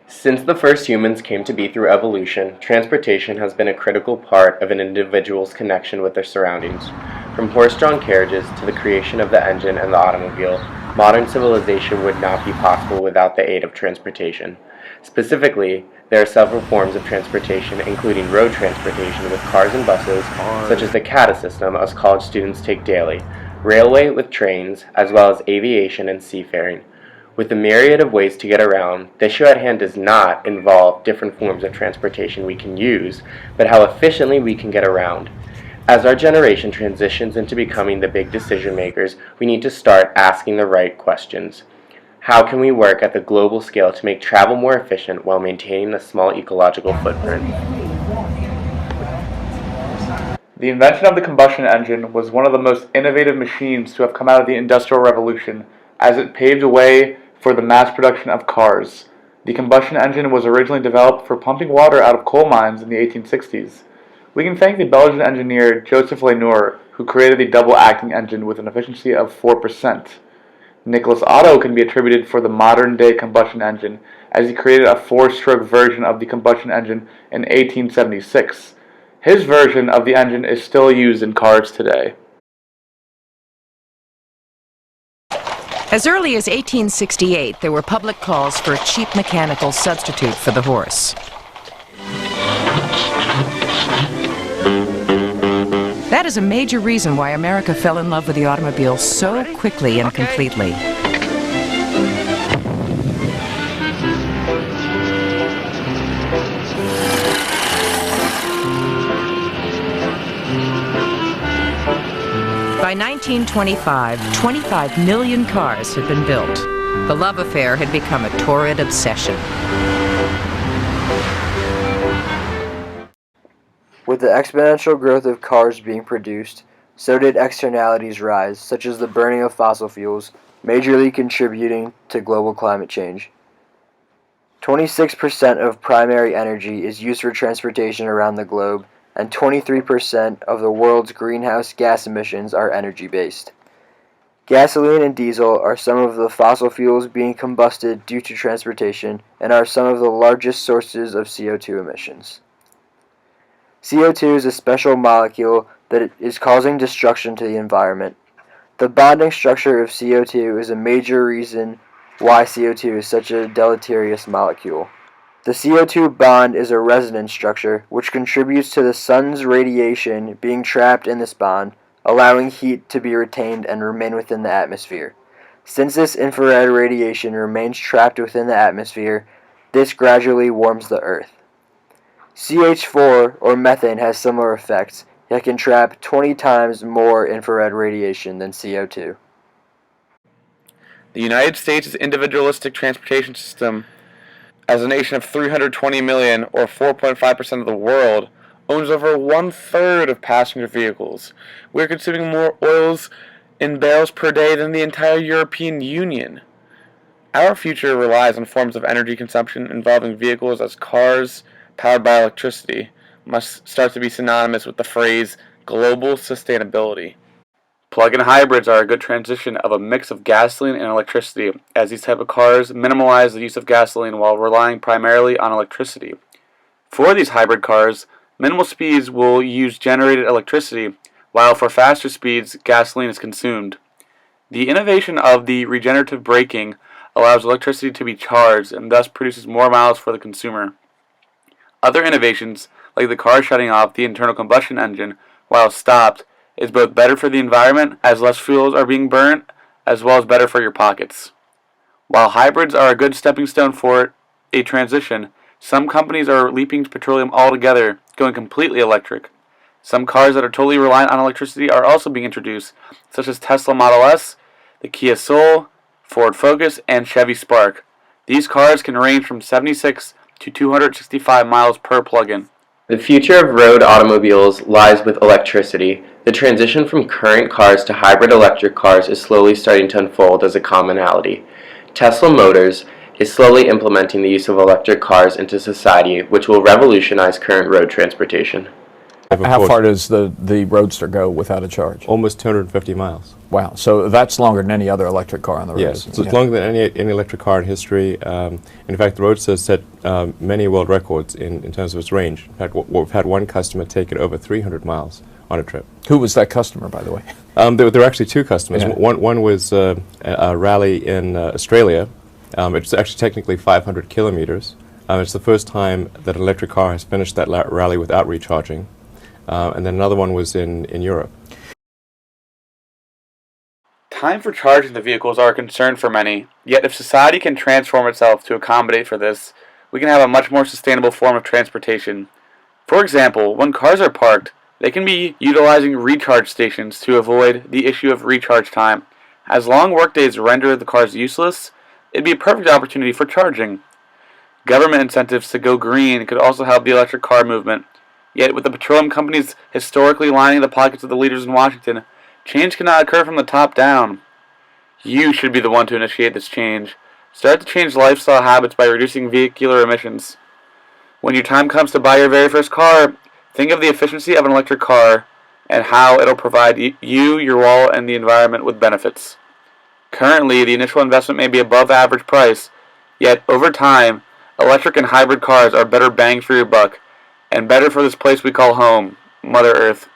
Since the first humans came to be through evolution, transportation has been a critical part of an individual's connection with their surroundings. From horse-drawn carriages to the creation of the engine and the automobile, modern civilization would not be possible without the aid of transportation. Specifically, there are several forms of transportation, including road transportation with cars and buses, such as the CATA system us college students take daily, railway with trains, as well as aviation and seafaring. With the myriad of ways to get around, the issue at hand does not involve different forms of transportation we can use, but how efficiently we can get around. As our generation transitions into becoming the big decision makers, we need to start asking the right questions. How can we work at the global scale to make travel more efficient while maintaining a small ecological footprint? The invention of the combustion engine was one of the most innovative machines to have come out of the Industrial Revolution, as it paved the way for the mass production of cars. The combustion engine was originally developed for pumping water out of coal mines in the 1860s. We can thank the Belgian engineer Joseph Lenoir, who created the double-acting engine with an efficiency of 4%. Nicholas Otto can be attributed for the modern-day combustion engine, as he created a four-stroke version of the combustion engine in 1876. His version of the engine is still used in cars today. As early as 1868, there were public calls for a cheap mechanical substitute for the horse. That is a major reason why America fell in love with the automobile so quickly and completely. By 1925, 25 million cars had been built. The love affair had become a torrid obsession. With the exponential growth of cars being produced, so did externalities rise, such as the burning of fossil fuels, majorly contributing to global climate change. 26% of primary energy is used for transportation around the globe, and 23% of the world's greenhouse gas emissions are energy-based. Gasoline and diesel are some of the fossil fuels being combusted due to transportation and are some of the largest sources of CO2 emissions. CO2 is a special molecule that is causing destruction to the environment. The bonding structure of CO2 is a major reason why CO2 is such a deleterious molecule. The CO2 bond is a resonance structure which contributes to the sun's radiation being trapped in this bond, allowing heat to be retained and remain within the atmosphere. Since this infrared radiation remains trapped within the atmosphere, this gradually warms the Earth. CH4, or methane, has similar effects, yet can trap 20 times more infrared radiation than CO2. The United States' individualistic transportation system, as a nation of 320 million, or 4.5% of the world, owns over one-third of passenger vehicles. We're consuming more oils in barrels per day than the entire European Union. Our future relies on forms of energy consumption involving vehicles as cars powered by electricity must start to be synonymous with the phrase global sustainability. Plug-in hybrids are a good transition of a mix of gasoline and electricity, as these type of cars minimize the use of gasoline while relying primarily on electricity. For these hybrid cars, minimal speeds will use generated electricity, while for faster speeds, gasoline is consumed. The innovation of the regenerative braking allows electricity to be charged and thus produces more miles for the consumer. Other innovations, like the car shutting off the internal combustion engine while stopped, is both better for the environment as less fuels are being burnt, as well as better for your pockets. While hybrids are a good stepping stone for a transition, some companies are leaping to petroleum altogether, going completely electric. Some cars that are totally reliant on electricity are also being introduced, such as Tesla Model S, the Kia Soul, Ford Focus, and Chevy Spark. These cars can range from 76 to 265 miles per plug-in. The future of road automobiles lies with electricity. The transition from current cars to hybrid electric cars is slowly starting to unfold as a commonality. Tesla Motors is slowly implementing the use of electric cars into society, which will revolutionize current road transportation. How far does the Roadster go without a charge? Almost 250 miles. Wow, so that's longer than any other electric car on the road. Yes, so it's longer than any electric car in history. In fact, the Roadster has set many world records in terms of its range. In fact, we've had one customer take it over 300 miles on a trip. Who was that customer, by the way? There were actually two customers. Yeah. One was a rally in Australia. It's actually technically 500 kilometers. It's the first time that an electric car has finished that rally without recharging. And then another one was in Europe. Time for charging the vehicles are a concern for many, yet if society can transform itself to accommodate for this, we can have a much more sustainable form of transportation. For example, when cars are parked, they can be utilizing recharge stations to avoid the issue of recharge time. As long workdays render the cars useless, it'd be a perfect opportunity for charging. Government incentives to go green could also help the electric car movement. Yet, with the petroleum companies historically lining the pockets of the leaders in Washington, change cannot occur from the top down. You should be the one to initiate this change. Start to change lifestyle habits by reducing vehicular emissions. When your time comes to buy your very first car, think of the efficiency of an electric car and how it'll provide you, your wallet, and the environment with benefits. Currently, the initial investment may be above average price, yet over time, electric and hybrid cars are better bang for your buck, and better for this place we call home, Mother Earth.